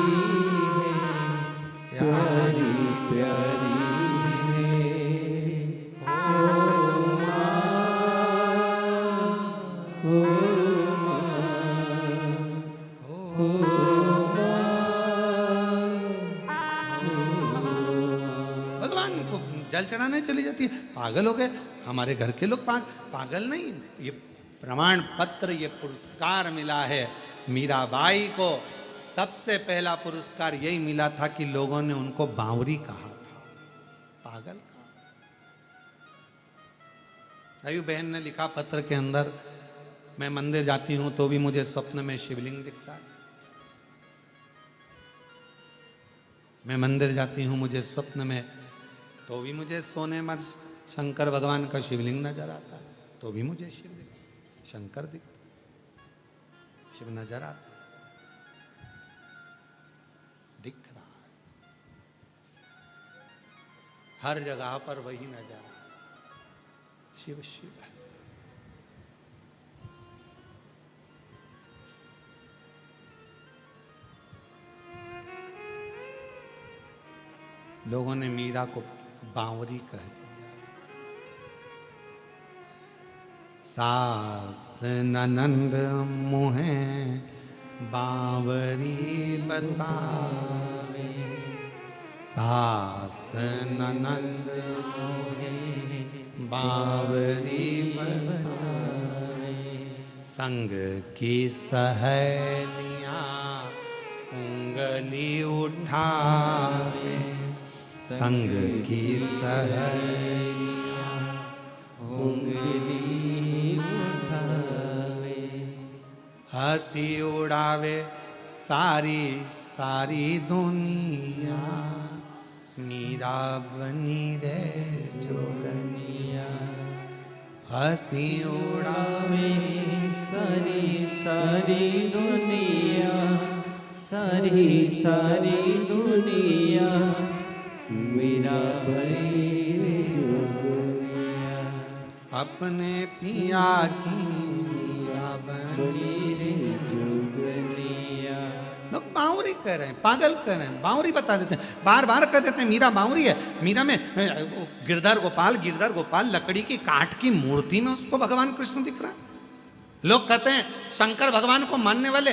है, प्यारी प्यारी है ओ माँ, ओ भगवान को जल चढ़ाने चली जाती है। पागल हो गए हमारे घर के लोग। पागल नहीं, ये प्रमाण पत्र, ये पुरस्कार मिला है मीराबाई को। सबसे पहला पुरस्कार यही मिला था कि लोगों ने उनको बावरी कहा था, पागल कहा। आयु बहन ने लिखा पत्र के अंदर, मैं मंदिर जाती हूं तो भी मुझे स्वप्न में शिवलिंग दिखता है। मैं मंदिर जाती हूं मुझे स्वप्न में तो भी मुझे सोने में शंकर भगवान का शिवलिंग नजर आता है, तो भी मुझे शिव दिखता, शंकर दिखता, शिव नजर आता, दिख रहा है हर जगह पर, वही नजर आ रहा, शिव शिव है। लोगों ने मीरा को बावरी कह दिया। सास ननंद मुहे बावरी बतावे, सास ननंद मुहे बावरी बतावे, संग की सहेलियां उंगली उठावे, संग की सहेलियां उंगली उठावे, हंसी उड़ावे सारी सारी दुनिया, मीरा बनी रे जोगनिया, हंसी उड़ावे सारी सारी दुनिया, सारी सारी दुनिया, मेरा भाई जोगनिया, अपने पिया की मीरा बनी रे जोगनिया। लोग बावरी कह रहे हैं, पागल कह रहे हैं, बावरी बता देते हैं, बार बार कह देते हैं मीरा बावरी है। मीरा में गिरधर गोपाल लकड़ी की काठ की मूर्ति में उसको भगवान कृष्ण दिख रहा है। लोग कहते हैं शंकर भगवान को मानने वाले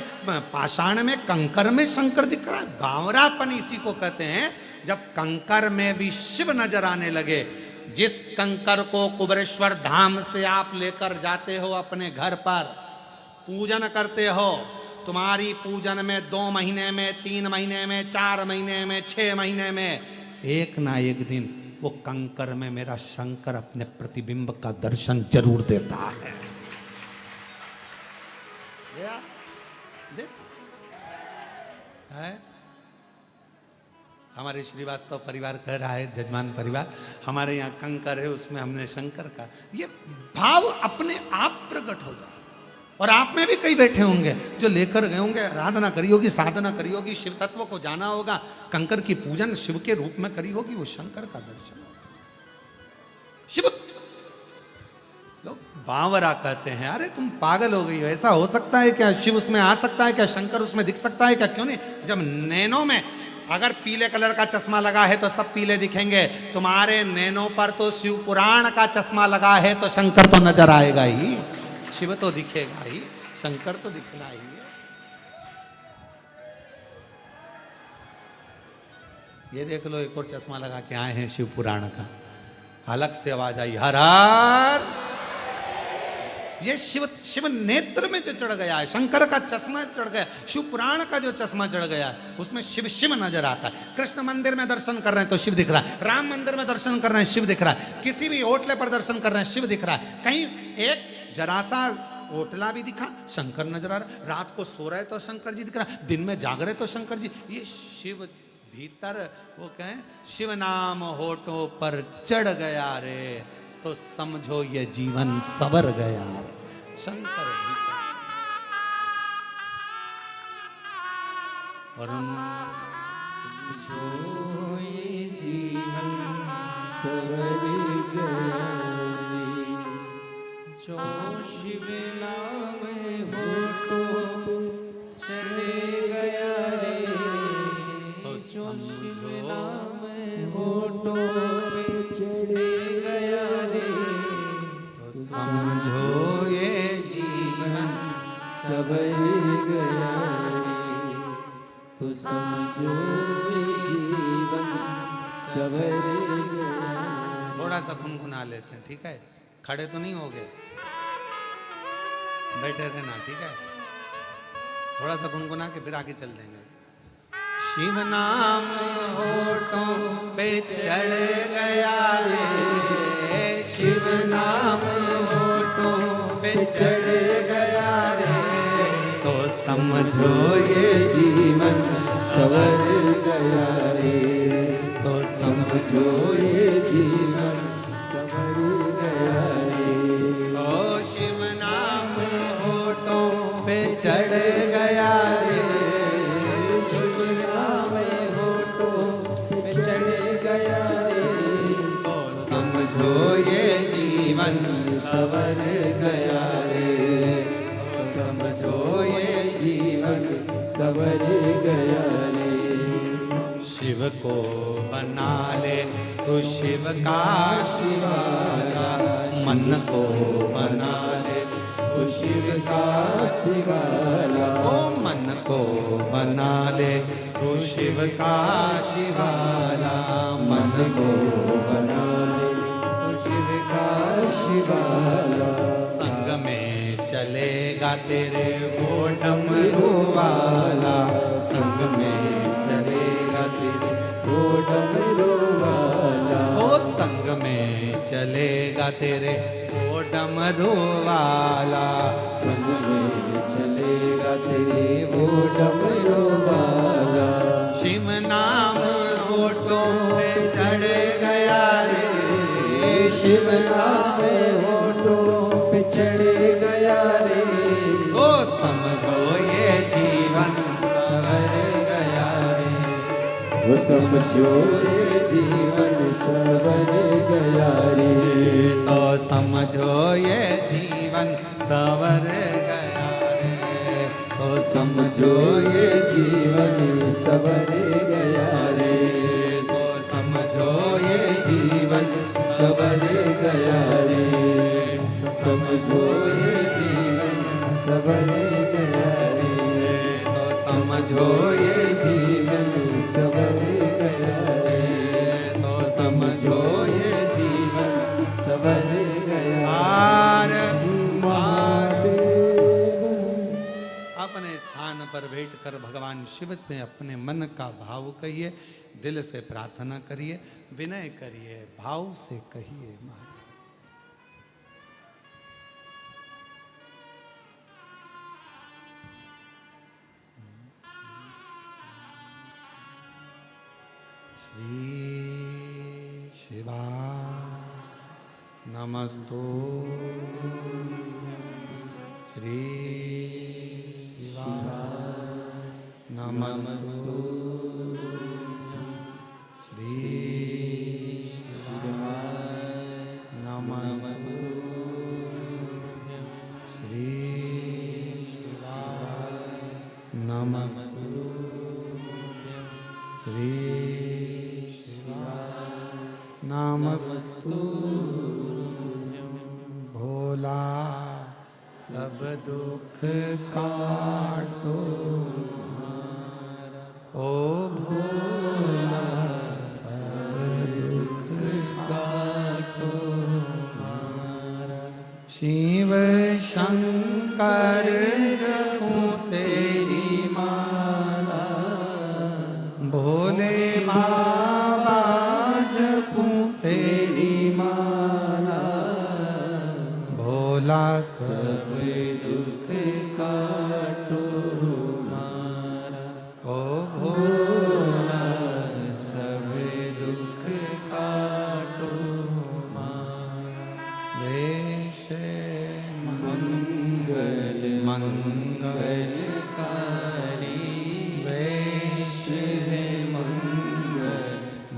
पाषाण में कंकर में शंकर दिख रहा है। बावरापन इसी को कहते हैं जब कंकर में भी शिव नजर आने लगे। जिस कंकर को कुबेरेश्वर धाम से आप लेकर जाते हो अपने घर पर, पूजन करते हो, तुम्हारी पूजन में 2 महीने में, 3 महीने में, 4 महीने में, 6 महीने में एक ना एक दिन वो कंकर में मेरा शंकर अपने प्रतिबिंब का दर्शन जरूर देता है। देते है। हमारे श्रीवास्तव परिवार कह रहा है, जजमान परिवार, हमारे यहाँ कंकर है, उसमें हमने शंकर का, ये भाव अपने आप प्रकट हो जाए। और आप में भी कई बैठे होंगे जो लेकर गए होंगे, आराधना करी होगी, साधना करी होगी, शिव तत्व को जाना होगा, कंकर की पूजन शिव के रूप में करी होगी, वो शंकर का दर्शन होगा। शिव लोग बावरा कहते हैं, अरे तुम पागल हो गई हो, ऐसा हो सकता है क्या? शिव उसमें आ सकता है क्या? शंकर उसमें दिख सकता है क्या? क्यों नहीं? जब नैनो में अगर पीले कलर का चश्मा लगा है तो सब पीले दिखेंगे, तुम्हारे नैनो पर तो शिव पुराण का चश्मा लगा है तो शंकर तो नजर आएगा ही, शिव तो दिखेगा ही, शंकर तो दिखना ही है। ये देख लो, एक और चश्मा लगा के आए हैं शिव पुराण का, अलग से आवाज आई, हर हर। ये शिव नेत्र में जो चढ़ गया है, शंकर का चश्मा चढ़ गया, शिव पुराण का जो चश्मा चढ़ गया है, उसमें शिव शिव नजर आता है। कृष्ण मंदिर में दर्शन कर रहे हैं तो शिव दिख रहा है, राम मंदिर में दर्शन कर रहे हैं शिव दिख रहा है, किसी भी होटले पर दर्शन कर रहे हैं शिव दिख रहा है। कहीं एक जरा सा होटला भी दिखा, शंकर नजर आ रहा, रात को सो रहे तो शंकर जी दिख रहा, दिन में जाग रहे तो शंकर जी। ये शिव भीतर, वो कहें शिव नाम होठों पर चढ़ गया रे, तो समझो ये जीवन सवर गया रे। शंकर भीतर और जो ये जीवन सवर गया रे, जो शिव नाम होठों चढ़ गया रे, तो जो शिव समझो नाम होठों पे चढ़ गया रे, तो समझो ये जीवन सवर गया रे, तो समझो ये जीवन सवर गया। थोड़ा सा गुनगुना लेते हैं, ठीक है? खड़े तो नहीं हो गए, बैठे रहना, ठीक है? थोड़ा सा गुनगुना के फिर आगे चल देंगे। शिव नाम होठों पे चढ़ गया रे, शिव नाम होठों पे चढ़ गया रे, तो समझो ये जीवन सवर गया रे, तो समझो ये जीवन सवर गया रे। ओ शिव नाम होठों पे चढ़ गया रे, शिव नाम होठों पे चढ़ गया रे, तो समझो ये जीवन सवर गया रे, तो समझो ये जीवन सवर गया रे। शिव को बना ले तो शिव का शिवाला, मन को बना ले तो शिव का शिवाला, ओ मन को बना ले तो शिव का शिवाला, मन को बना ले तो शिव का शिवाला। संग में चलेगा तेरे वो डमरू वाला, संग में चलेगा तेरे वो डमरू वाला, ओ संग में चलेगा तेरे वो डमरू वाला, संग में चलेगा तेरे वो डमरू वाला। शिव नाम होठों पे चढ़ गया रे, शिव नाम होठों पे चढ़ गया रे, ओ समझो ये जीवन सवर गया रे, वो समझो ये जीवन सवर गया रे, तो समझो ये जीवन सवर गया रे, तो समझो ये जीवन सवर गया रे, तो समझो ये जीवन सवर गया रे, समझो ये जीवन सवर गया रे, तो समझो ये जीवन सवर गया रे, तो समझो ये जीवन सवर गया। आर पार महादेव अपने स्थान पर बैठकर भगवान शिव से अपने मन का भाव कहिए, दिल से प्रार्थना करिए, विनय करिए, भाव से कहिए। महाराज श्री शिवा नमस्तु श्री शिवा नमस्तु श्री शिवा नमस्तु श्री शिवा नमस्तु श्री शिवा नमस्तु भोला सब दुख काटो ओ भोला सब दुख काटो शिव शंकर जपूं तेरी माला भोले बाबा जपूं तेरी माला भोला सब दुख काटो मारा ओ भोला सब दुख काटो मारा वेश मंगल मंगलकारी वेश है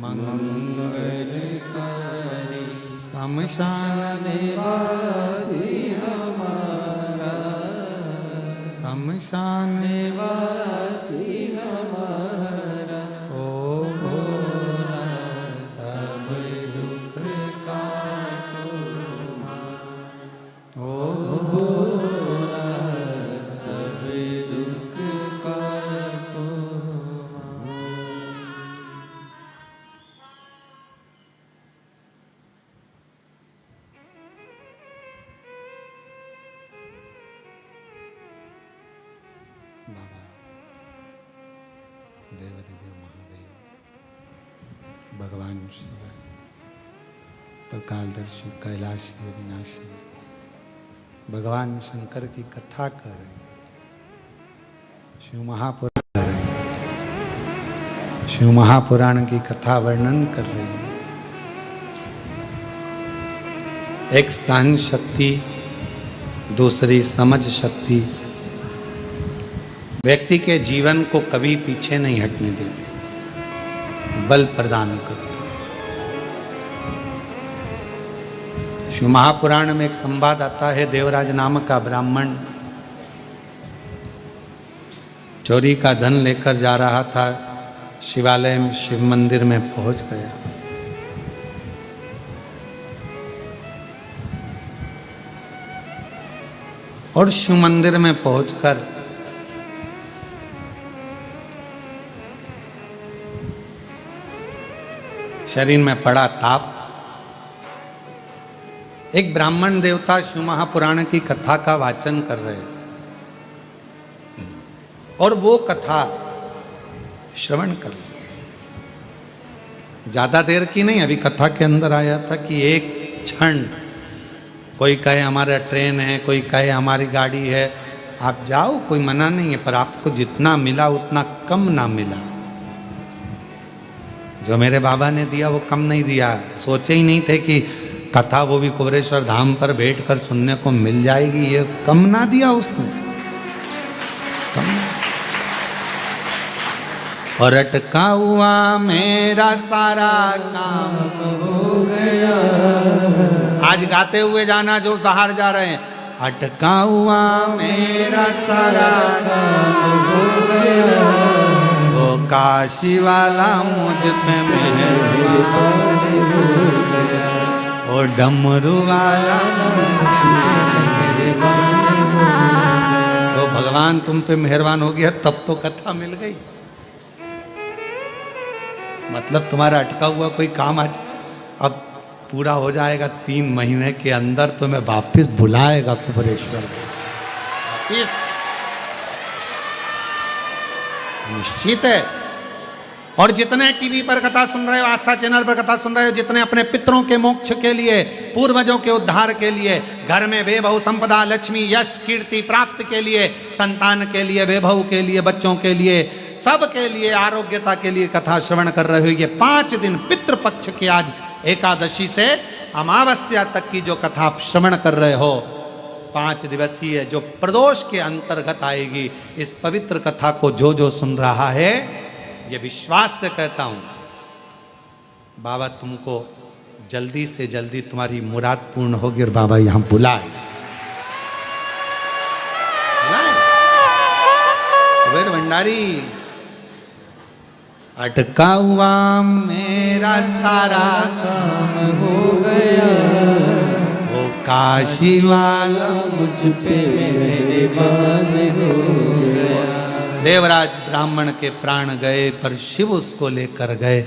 मंगलकारी शमशान निवासी हमारा शमशान निवासी हमारा ओ भोला सब दुख काटो ओ भोला सब दुख काटो बाबा देवाधिदेव महादेव भगवान शिव त्रिकालदर्शी कैलाशी अविनाशी भगवान शंकर की कथा कर रहे हैं शिव महापुराण कर रहे हैं शिव महापुराण की कथा वर्णन कर रहे हैं एक सहन शक्ति दूसरी समझ शक्ति व्यक्ति के जीवन को कभी पीछे नहीं हटने देते बल प्रदान करते। शिव महापुराण में एक संवाद आता है देवराज नाम का ब्राह्मण चोरी का धन लेकर जा रहा था शिवालय में शिव मंदिर में पहुंच गया और शिव मंदिर में पहुंचकर शरीर में पड़ा ताप एक ब्राह्मण देवता शिव महापुराण की कथा का वाचन कर रहे थे और वो कथा श्रवण कर रहे ज्यादा देर की नहीं अभी कथा के अंदर आया था कि एक क्षण कोई कहे हमारा ट्रेन है कोई कहे हमारी गाड़ी है आप जाओ कोई मना नहीं है पर आपको जितना मिला उतना कम ना मिला जो मेरे बाबा ने दिया वो कम नहीं दिया सोचे ही नहीं थे कि कथा वो भी कुबरेश्वर धाम पर बैठकर सुनने को मिल जाएगी ये कम ना दिया उसने कम। और अटका हुआ मेरा सारा काम हो गया आज गाते हुए जाना जो बाहर जा रहे हैं अटका हुआ मेरा सारा काम हो गया वो काशी वाला मुझ पे मेहरबान हो गया वो डमरू वाला मुझ पे मेहरबान हो गया तो भगवान तुम पे मेहरबान हो गया तब तो कथा मिल गई मतलब तुम्हारा अटका हुआ कोई काम आज अब पूरा हो जाएगा 3 महीने के अंदर तुम्हें वापिस बुलाएगा कुबरेश्वर वापिस निश्चित है। और जितने टीवी पर कथा सुन रहे हो आस्था चैनल पर कथा सुन रहे हो जितने अपने पितरों के मोक्ष के लिए पूर्वजों के उद्धार के लिए घर में वैभव संपदा लक्ष्मी यश कीर्ति प्राप्त के लिए संतान के लिए वैभव के लिए बच्चों के लिए सबके लिए आरोग्यता के लिए कथा श्रवण कर रहे हो। ये 5 दिन पितृपक्ष की आज एकादशी से अमावस्या तक की जो कथा आप श्रवण कर रहे हो, 5 दिवसीय जो प्रदोष के अंतर्गत आएगी, इस पवित्र कथा को जो सुन रहा है, ये विश्वास से कहता हूं बाबा तुमको जल्दी से जल्दी तुम्हारी मुराद पूर्ण होगी और बाबा यहां बुलाए। कुबेर भंडारी अटका हुआ मेरा सारा काम हो गया, वो काशी वाला मुझ पे मेहरबान हो गया। देवराज ब्राह्मण के प्राण गए पर शिव उसको लेकर गए।